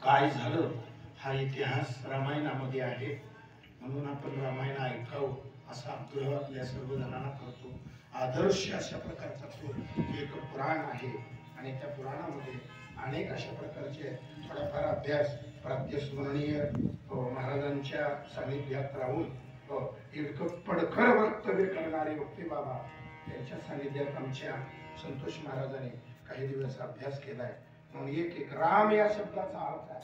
काय झालं हा इतिहास रामायणामध्ये आहे, म्हणून आपण रामायण ऐकावं असा आग्रह आपल्या सर्व जणांना करतो। आदर्श अशा प्रकारचा तो एक पुराण आहे आणि त्या पुराणामध्ये अनेक अशा प्रकारचे थोडाफार अभ्यास प्रात्यस्मरणीय महाराजांच्या सानिध्यात राहून इतकं पडखर वक्तव्य करणारे वक्ते बाबा त्यांच्या सानिध्यात आमच्या संतोष महाराजांनी काही दिवस अभ्यास केलाय। म्हणून एक राम या शब्दाचा अर्थ आहे,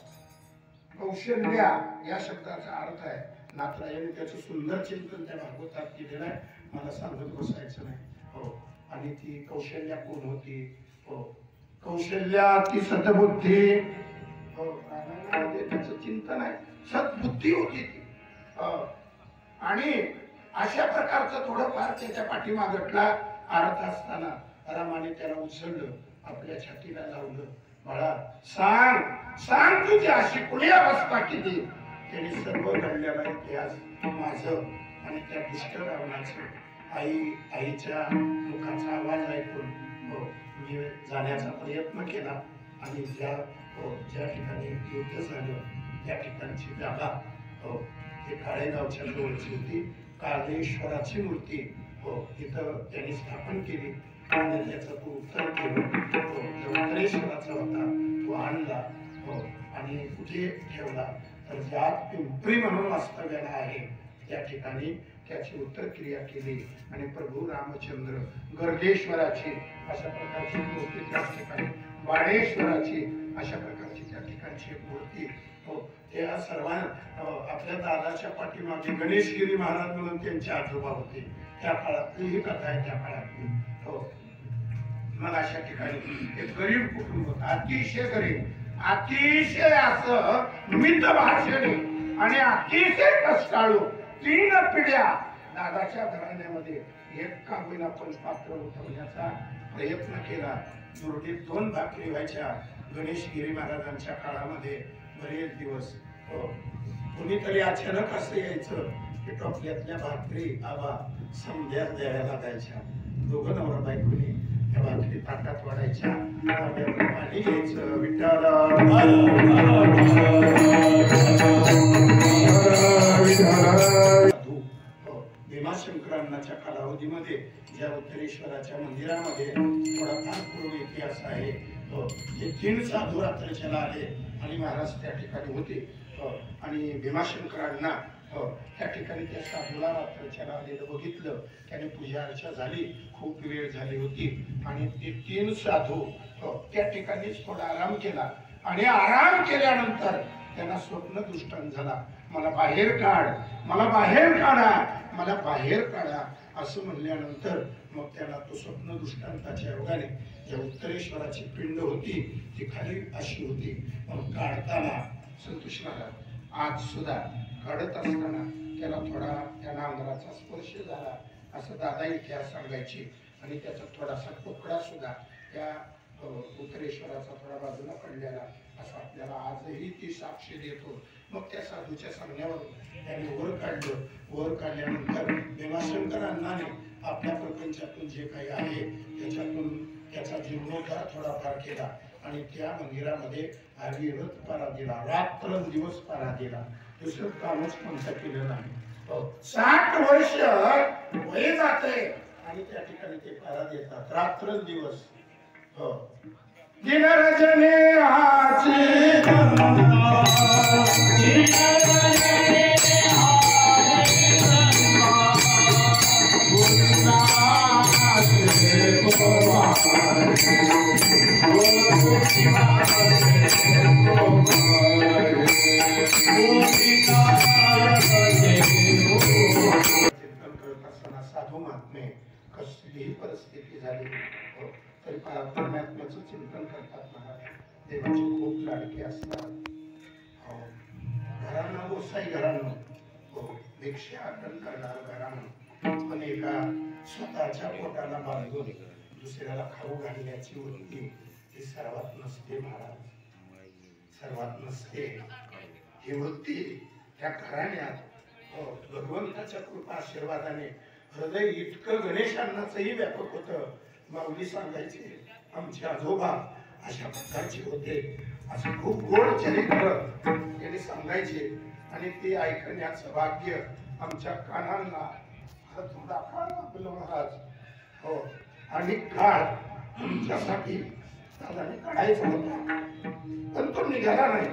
कौशल्या या शब्दाचा अर्थ आहे, नाथराजांनी त्याचं सुंदर चिंतन त्या भागवतात केलेलं आहे, मला सांगत बसायचं नाही। हो, आणि ती कौशल्या कोण होती? हो, कौशल्या ती सद्बुद्धी, हो त्याचं चिंतन आहे, सद्बुद्धी होती ती। आणि अशा प्रकारचं थोडंफार त्याच्या पाठीमागटला अर्थ असताना रामाने त्याला उचललं, आपल्या छातीला लावलं, बाळा सांग सांग तुझी अशी कुणी अवस्था केली? त्याने सर्व घडलेला इतिहास माझं आणि त्या दुष्ट रावणाचं आईच्या मुखाचा आवाज ऐकून मी जाण्याचा प्रयत्न केला आणि ज्या ठिकाणी युद्ध झालं त्या ठिकाणची जागा ते काळेगावच्या जवळची होती, काळेश्वराची मूर्ती तिथं त्यांनी स्थापन केली आणि त्याचा तो उत्तर केला, उत्तरेश्वराचा होता तो आणला आणि कुठे ठेवला तर ज्यात पिंपरी म्हणून वास्तव्याला आहे त्या ठिकाणी त्याची उत्तर क्रिया केली आणि प्रभू रामचंद्र गर्गेश्वराची अशा प्रकारची मूर्ती त्या ठिकाणी, बाणेश्वराची अशा प्रकारची त्या ठिकाणची मूर्ती त्या सर्वांना आपल्या दादाच्या पाठीमागे गणेशगिरी महाराज म्हणून त्यांचे आजोबा होते, त्या काळातली ही कथा आहे, त्या काळातली। मग अशा ठिकाणी एक गरीब कुटुंब होतं, अतिशय गरीब, अतिशय असं मित भाषणे आणि अतिशय कष्टाळू, 3 पिढ्या दादाच्या घराण्यामध्ये एक का होईना पण पात्र उठवण्याचा प्रयत्न केला। दुर्डीत 2 भाकरी व्हायच्या गणेशगिरी महाराजांच्या काळामध्ये बरेच दिवस। कोणीतरी अचानक असं यायचं की टोपल्यातल्या भाकरी आबा समध्यात द्यायला लागायच्या, दोघं नवरा बायकोनी त्या भाकरी ताटात वाढायच्या, पाणी घ्यायचं, विठ्ठल भीमाशंकरांच्या कालावधीमध्ये ज्या उत्तरेश्वराच्या मंदिरामध्ये थोडाफार पूर्व इतिहास आहे, हे 3 साधू रात्रीच्याला आले आणि महाराज त्या ठिकाणी होते आणि भीमाशंकरांना त्या ठिकाणी त्या साधूला रात्रीच्याला आलेलं बघितलं, त्याने पूजा अर्चा झाली, खूप वेळ झाली होती आणि ते 3 साधू त्या ठिकाणीच थोडा आराम केला आणि आराम केल्यानंतर त्यांना स्वप्न दृष्टांत झाला, मला बाहेर काढ, मला बाहेर काढा, मला बाहेर काढा असं म्हणल्यानंतर मग त्याला तो स्वप्न दृष्टांताच्या योगाने ज्या उत्तरेश्वराची पिंड होती ती खाली अशी होती, मग काढताना संतोष महाराज आज सुद्धा काढत असताना त्याला थोडा त्या नांगराचा स्पर्श झाला असं दादा इतिहास सांगायचे आणि त्याचा थोडासा तुकडा सुद्धा त्या उत्तरेश्वराचा थोडा बाजूला पडलेला असं आपल्याला आजही ती साक्ष देतो। मग त्या साधूच्या सांगण्यावरून त्याने वर काढलं, वर काढल्यानंतर भीमाशंकरांना आपल्या प्रपंचातून जे काही आहे त्याच्यातून त्याचा जीर्णोद्धार थोडाफार केला आणि त्या मंदिरामध्ये अविरत पारा दिला, रात्रंदिवस पारा दिला, दुसरं कामच कोणतं केलं नाही। 60 वर्ष वय जाते आणि त्या ठिकाणी ते पारा देतात रात्रंदिवस। दिन रजनी आची साधू महात्मे कसलीही परिस्थिती झाली तरी परमात्म्याचं चिंतन करतात महाराज, देवाचे खूप लाडके असतात। घरानं गोसाई घरानं भिक्षा अर्पण करणार घरानं पण एका स्वतःच्या पोटाला बांधून दुसऱ्याला खाऊ घालण्याची वृत्ती ही सर्वात नसते महाराज, सर्वात नसते ही वृत्ती त्या घराण्यात भगवंताच्या कृपा आशीर्वादाने हृदय इतकं गणेशांनाचंही व्यापक होतं। माऊली सांगायचे आमचे आजोबा अशा प्रकारचे होते. असं खूप गोड चरित्र त्यांनी सांगायचे आणि ते ऐकण्याचं भाग्य आमच्या कानांना थोडा काळ आपलं महाराज. हो, आणि काळ तुमच्यासाठी दादाने काढायचा होता पण तो निघाला नाही.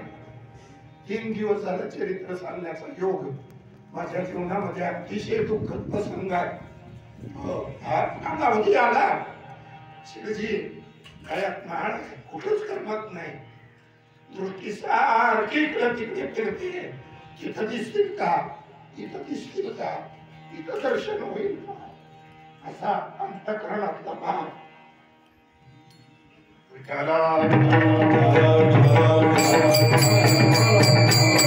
3 दिवस झालं चरित्र सांगण्याचा योग माझ्या जीवनामध्ये अतिशय दुःखद प्रसंग आहे. कालावधी आला शिवजी गळ्यात माळ कुठंच करमत नाही. दृष्टी सारखी इकडं तिकडे फिरते. तिथं दिसतील का, इथं दिसतील का, इथं दर्शन होईल का, असा अंतःकरणातला भाव.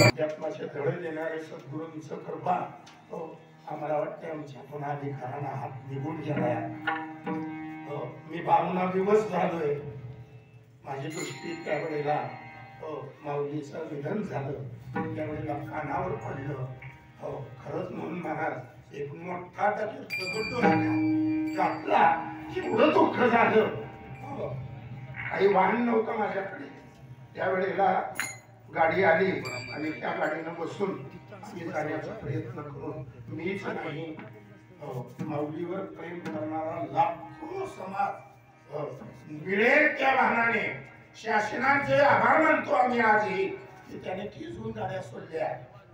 अध्यात्माचे धडे देणारे सद्गुरूंचं कृपा हो आम्हाला वाटतं आमच्या गुणाधिकारांना हात निघून गेलाय. हो, मी 52 दिवस झालोय. माझी दृष्टी त्यावेळेला हो माऊलीचं निधन झालं त्यावेळेला कानावर पडलं. हो, खरंच म्हणून महाराज एक मोठा घातला एवढं दुःख झालं. काही वाहन नव्हतं माझ्याकडे त्यावेळेला. गाडी आली आणि त्या गाडीनं बसून आम्ही जाण्याचा प्रयत्न करून मीच नाही माऊलीवर प्रेम करणारा लाखो समाज मिळेल त्या वाहनाने शासनाचे आभार मानतो आम्ही आजही. त्याने तिजून गाड्या सोडल्या,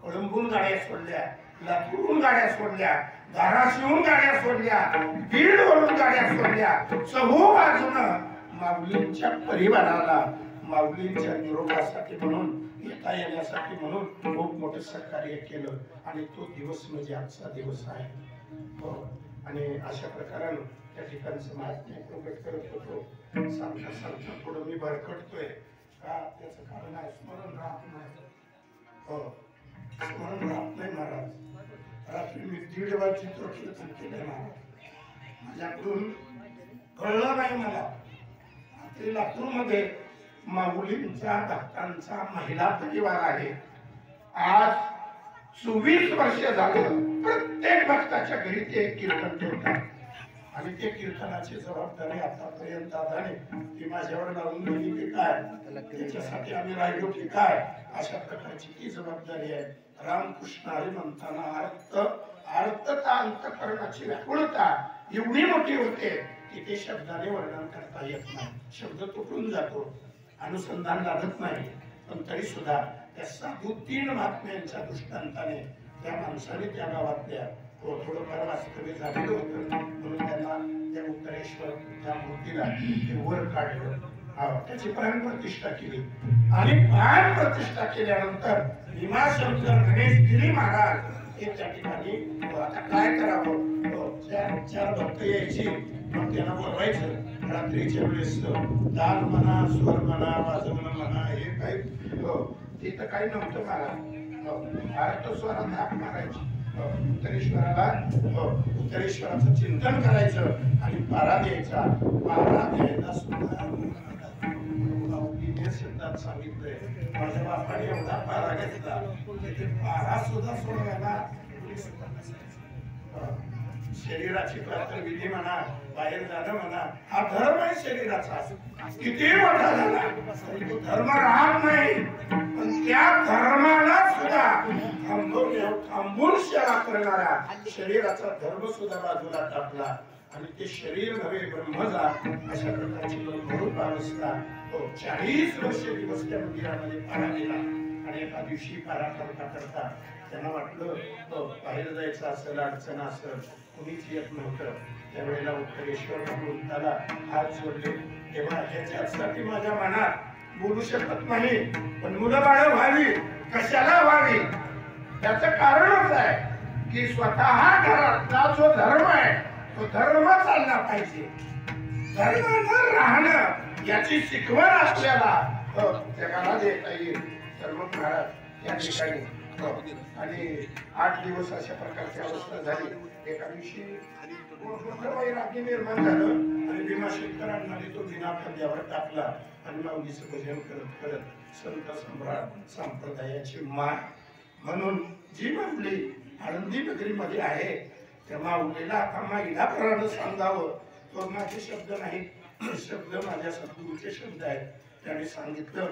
कळंबून गाड्या सोडल्या, लातूरून गाड्या सोडल्या, धाराशिवून गाड्या सोडल्या, बीडवरून गाड्या सोडल्या. चहू बाजूनं माऊलींच्या परिवाराला माऊलींच्या निरोपासाठी म्हणून येता येण्यासाठी म्हणून खूप मोठं सहकार्य केलं आणि तो दिवस म्हणजे आजचा दिवस आहे. आणि अशा प्रकारानं त्या ठिकाणचं महात्म्य प्रकट करत होतो. सांगता सांगता पुढं मी भरकटतोय का त्याचं कारण आहे स्मरण राहत नाही. हो, स्मरण राहत नाही महाराज. रात्री मी 1:30 वेळा चित्रकीर्तन केलं महाराज. माझ्याकडून कळलं नाही मला. लातूर मध्ये माऊलींच्या भक्तांचा महिला परिवार आहे. आज 24 वर्ष झालं प्रत्येक भक्ताच्या घरी ते कीर्तन ठेवतात आणि ते कीर्तनाची जबाबदारी आतापर्यंत दादाने ती माझ्यावर लावून दिली की काय, त्याच्यासाठी आम्ही राहिलो की काय, अशा प्रकारची ती जबाबदारी आहे. रामकृष्ण हरी म्हणताना अर्थता अंतःकरणाची व्याकुळता एवढी मोठी होते की ते शब्दाने वर्णन करता येत नाही. शब्द तुटून जातो, अनुसंधान लागत नाही. पण तरी सुद्धा त्या साधू 3 महात्म्यांच्या दृष्टांताने त्या माणसाने त्या गावातल्या थोडंफार वास्तव्य झालेलं होतं म्हणून त्यांना त्या उत्तरेश्वर त्या मूर्तीला ते वर काढलं. त्याची प्राण प्रतिष्ठा केली आणि प्राण प्रतिष्ठा केल्यानंतर भीमाशंकर गणेशगिरी महाराज हे त्या ठिकाणी आता काय करावं. 4 भक्त यायची मग त्यांना बोलवायचं रात्रीच्या वेळेस. दान म्हणा, स्वर म्हणा, वाजवणं म्हणा, हे काही तिथं काही नव्हतं महाराज. अर्थ स्वरात हाक मारायची. उत्तरेश्वराचं चिंतन करायचं आणि पारा द्यायचा. पारा द्यायला सुद्धा शब्दात सांगितलंय. माझ्या बापाने एवढा पारा घेतला पारा सुद्धा सोडवायला शरीराची पात्र विधी म्हणा, बाहेर जाणं म्हणा, हा धर्म आहे शरीराचा. किती मोठा झाला तरी तो धर्म राहत नाही. पण त्या धर्माला सुद्धा थांबून सेवा करणारा शरीराचा धर्म सुद्धा बाजूला टाकला आणि ते शरीर नव्हे ब्रह्मजा अशा प्रकारची ब्रह्मरूप अवस्था 40 वर्ष दिवस त्या मंदिरामध्ये पारा गेला. आणि एका दिवशी पारा करता करता त्यांना वाटलं बाहेर जायचं असेल, अडचण असेल, कुणीच येत नव्हतं. त्यावेळेला उत्तरेश्वर भगवंताला हात जोडले. तेव्हा ह्याच्यासाठी माझ्या मनात बोलू शकत नाही पण मुलं बाळ व्हावी, कशाला व्हावी त्याचं कारणच आहे की स्वतः घरातला जो धर्म आहे तो धर्म चालला पाहिजे. धर्म न राहणं याची शिकवण आपल्याला जगाला देता येईल. धर्म महाराज या ठिकाणी आणि 8 दिवस अशा प्रकारची अवस्था झाली. एका दिवशी वैराग्य निर्माण झालं आणि भीमाशंकरांना तो बिना खांद्यावर टाकला आणि माऊलीचं भजन करत करत संत सम्राट संप्रदायाची मान म्हणून जी माऊली आळंदी नगरीमध्ये आहे त्या माऊलीला आता माईला प्राण सांगावं. तो माझे शब्द नाही, शब्द माझ्या सद्गुरूचे शब्द आहेत. त्याने सांगितलं